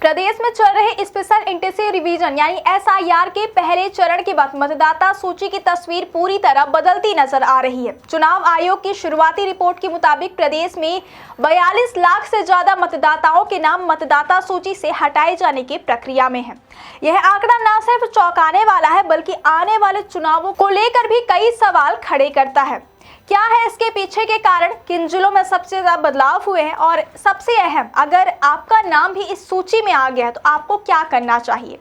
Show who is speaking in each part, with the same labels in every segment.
Speaker 1: प्रदेश में चल रहे स्पेशल इंटेंसिव रिवीजन यानी एसआईआर के पहले चरण के बाद मतदाता सूची की तस्वीर पूरी तरह बदलती नजर आ रही है। चुनाव आयोग की शुरुआती रिपोर्ट के मुताबिक प्रदेश में 42 लाख से ज्यादा मतदाताओं के नाम मतदाता सूची से हटाए जाने की प्रक्रिया में है। यह आंकड़ा न सिर्फ चौंकाने वाला है बल्कि आने वाले चुनावों को लेकर भी कई सवाल खड़े करता है। क्या है इसके पीछे के कारण, किन जिलों में सबसे ज्यादा बदलाव हुए हैं और सबसे अहम, अगर आपका नाम भी इस सूची में आ गया है तो आपको क्या करना चाहिए।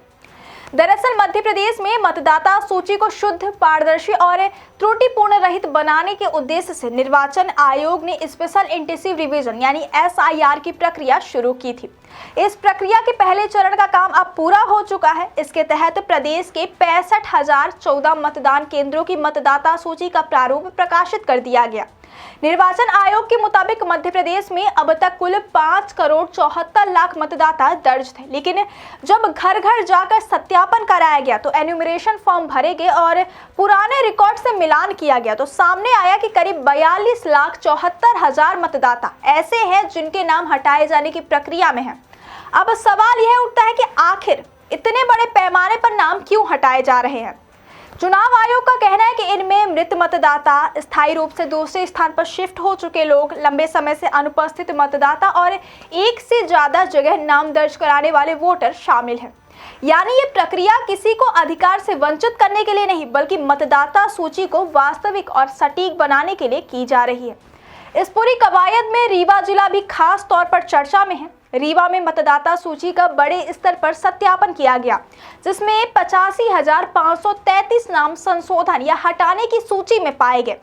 Speaker 1: दरअसल मध्य प्रदेश में मतदाता सूची को शुद्ध, पारदर्शी और त्रुटिपूर्ण रहित बनाने के उद्देश्य से निर्वाचन आयोग ने स्पेशल इंटेंसिव रिवीजन यानी एसआईआर की प्रक्रिया शुरू की थी। इस प्रक्रिया के पहले चरण का काम अब पूरा हो चुका है। इसके तहत प्रदेश के 65,014 मतदान केंद्रों की मतदाता सूची का प्रारूप प्रकाशित कर दिया गया। निर्वाचन आयोग के मुताबिक मध्य प्रदेश में अब तक कुल 5,74,00,000 मतदाता दर्ज थे, लेकिन जब घर घर जाकर सत्यापन कराया गया तो एन्यूमरेशन फॉर्म भरे गए और पुराने रिकॉर्ड से मिलान किया गया तो सामने आया कि करीब 42,74,000 मतदाता ऐसे हैं जिनके नाम हटाए जाने की प्रक्रिया में है। अब सवाल यह उठता है कि आखिर इतने बड़े पैमाने पर नाम क्यों हटाए जा रहे हैं। चुनाव आयोग का कहना है कि इनमें मृत मतदाता, स्थायी रूप से दूसरे स्थान पर शिफ्ट हो चुके लोग, लंबे समय से अनुपस्थित मतदाता और एक से ज्यादा जगह नाम दर्ज कराने वाले वोटर शामिल हैं। यानी ये प्रक्रिया किसी को अधिकार से वंचित करने के लिए नहीं बल्कि मतदाता सूची को वास्तविक और सटीक बनाने के लिए की जा रही है। इस पूरी कवायद में रीवा जिला भी खास तौर पर चर्चा में है। रीवा में मतदाता सूची का बड़े स्तर पर सत्यापन किया गया, जिसमें 85,533 नाम संशोधन या हटाने की सूची में पाए गए।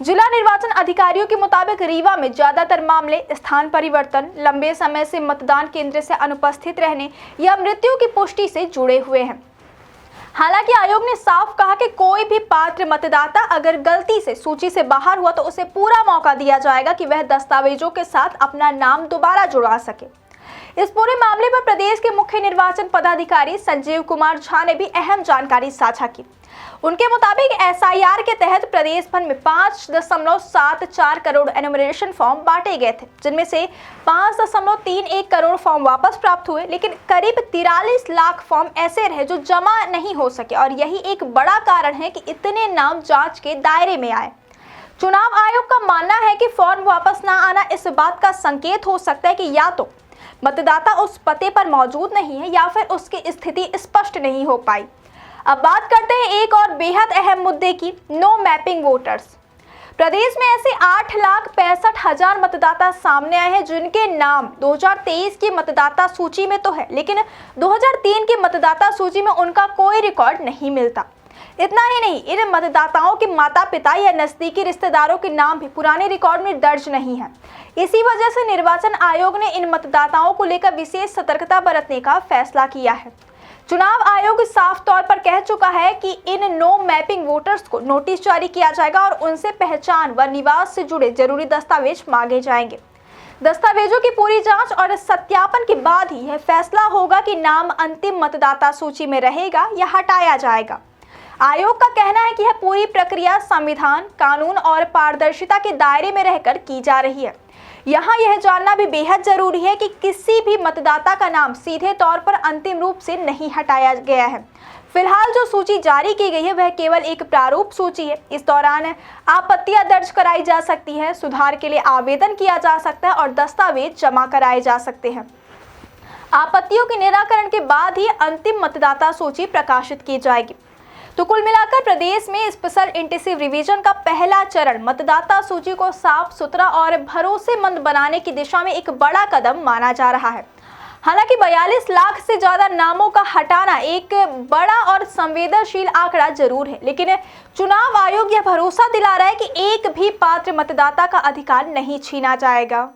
Speaker 1: जिला निर्वाचन अधिकारियों के मुताबिक रीवा में ज्यादातर मामले स्थान परिवर्तन, लंबे समय से मतदान केंद्र से अनुपस्थित रहने या मृत्यु की पुष्टि से जुड़े हुए हैं। हालांकि आयोग ने साफ कहा कि कोई भी पात्र मतदाता अगर गलती से सूची से बाहर हुआ तो उसे पूरा मौका दिया जाएगा कि वह दस्तावेजों के साथ अपना नाम दोबारा जुड़वा सके। इस पूरे मामले पर प्रदेश के मुख्य निर्वाचन पदाधिकारी संजीव कुमार झा ने भी अहम जानकारी साझा की। उनके मुताबिक एसआईआर के तहत प्रदेश भर में 5.74 करोड़ एन्यूमरेशन फॉर्म बांटे गए थे, जिनमें से 5.31 करोड़ फॉर्म वापस प्राप्त हुए, लेकिन करीब 43 लाख फॉर्म ऐसे रहे जो जमा नहीं हो सके और यही एक बड़ा कारण है कि इतने नाम जांच के दायरे में आए। चुनाव आयोग का मानना है कि फॉर्म वापस न आना इस बात का संकेत हो सकता है कि या तो मतदाता उस पते पर मौजूद नहीं है या फिर उसकी स्थिति स्पष्ट नहीं हो पाई। अब बात करते हैं एक और बेहद अहम मुद्दे की, नो मैपिंग वोटर्स। प्रदेश में ऐसे 8,65,000 मतदाता सामने आए हैं जिनके नाम 2023 की मतदाता सूची में तो है, लेकिन 2003 की मतदाता सूची में उनका कोई रिकॉर्ड नहीं मिलता। इतना ही नहीं, इन मतदाताओं के माता पिता या नजदीकी रिश्तेदारों के नाम भी पुराने रिकॉर्ड में दर्ज नहीं है। इसी वजह से निर्वाचन आयोग ने इन मतदाताओं को लेकर विशेष सतर्कता बरतने का फैसला किया है। चुनाव आयोग साफ तौर पर कह चुका है कि इन नो मैपिंग वोटर्स को नोटिस जारी किया जाएगा और उनसे पहचान व निवास से जुड़े जरूरी दस्तावेज मांगे जाएंगे। दस्तावेजों की पूरी जांच और सत्यापन के बाद ही यह फैसला होगा कि नाम अंतिम मतदाता सूची में रहेगा या हटाया जाएगा। आयोग का कहना है कि यह पूरी प्रक्रिया संविधान, कानून और पारदर्शिता के दायरे में रहकर की जा रही है। यहाँ यह जानना भी बेहद जरूरी है कि किसी भी मतदाता का नाम सीधे तौर पर अंतिम रूप से नहीं हटाया गया है। फिलहाल जो सूची जारी की गई है वह केवल एक प्रारूप सूची है। इस दौरान आपत्तियां दर्ज कराई जा सकती हैं, सुधार के लिए आवेदन किया जा सकता है और दस्तावेज जमा कराए जा सकते हैं। आपत्तियों के निराकरण के बाद ही अंतिम मतदाता सूची प्रकाशित की जाएगी। तो कुल मिलाकर प्रदेश में स्पेशल इंटेंसिव रिवीजन का पहला चरण मतदाता सूची को साफ सुथरा और भरोसेमंद बनाने की दिशा में एक बड़ा कदम माना जा रहा है। हालांकि 42 लाख से ज्यादा नामों का हटाना एक बड़ा और संवेदनशील आंकड़ा जरूर है, लेकिन चुनाव आयोग यह भरोसा दिला रहा है कि एक भी पात्र मतदाता का अधिकार नहीं छीना जाएगा।